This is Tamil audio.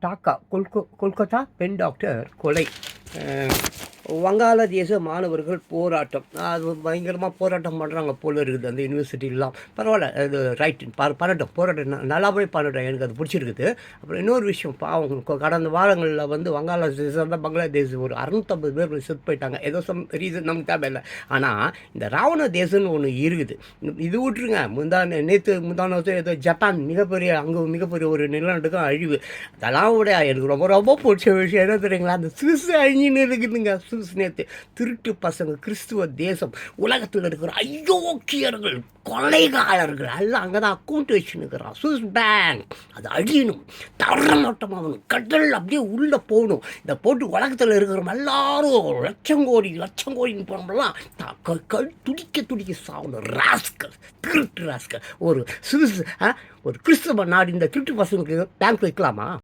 டாக்கா கொல்கத்தா பெண் டாக்டர் கொலை. வங்காளதேச மாணவர்கள் போராட்டம். அது பயங்கரமாக போராட்டம் பண்ணுறாங்க போல இருக்குது அந்த யூனிவர்சிட்டிலாம். பரவாயில்ல, அது ரைட், பண்ணட்டும், போராட்டம் நல்லாவே பண்ணட்டும், எனக்கு அது பிடிச்சிருக்குது. அப்புறம் இன்னொரு விஷயம், பாவம் கடந்த வாரங்களில் வந்து வங்காளதேசம் தான் பங்களாதேஷ் ஒரு 650 பேர் செத்து போயிட்டாங்க. ஏதோ சம் ரீசன் நமக்கு தேவையில்லை. ஆனால் இந்த ராவண தேசம்னு ஒன்று இருக்குது. இது விட்டுருங்க, முந்தான வருஷம் ஏதோ ஜப்பான் மிகப்பெரிய ஒரு நிலநடுக்கம் அழிவு. அதெல்லாம் விட எனக்கு ரொம்ப ரொம்ப பிடிச்ச விஷயம் என்ன தெரியுங்களா, அந்த சுவிஸ் அழிஞ்சின்னு இருக்குதுங்க. சுவிஸ் நேற்று திருட்டு பசங்க, கிறிஸ்துவ தேசம், உலகத்தில் இருக்கிற அயோக்கியர்கள், கொலைகாரர்கள் எல்லாம் அங்கே தான் அக்கௌண்ட் வச்சுன்னுக்கிறான். சுவிஸ் பேங்க் அது அழியணும், தரமட்டமாகணும், கடல் அப்படியே உள்ளே போகணும். இதை போட்டு உலகத்தில் இருக்கிற எல்லாரும் லட்சம் கோடின்னு போனோம்லாம் துடிக்க சாகணும். ராஸ்கல், திருட்டு ராஸ்கல். ஒரு சுவிஸ், ஒரு கிறிஸ்தவ நாடு இந்த திருட்டு பசங்களுக்கு பேங்க் வைக்கலாமா?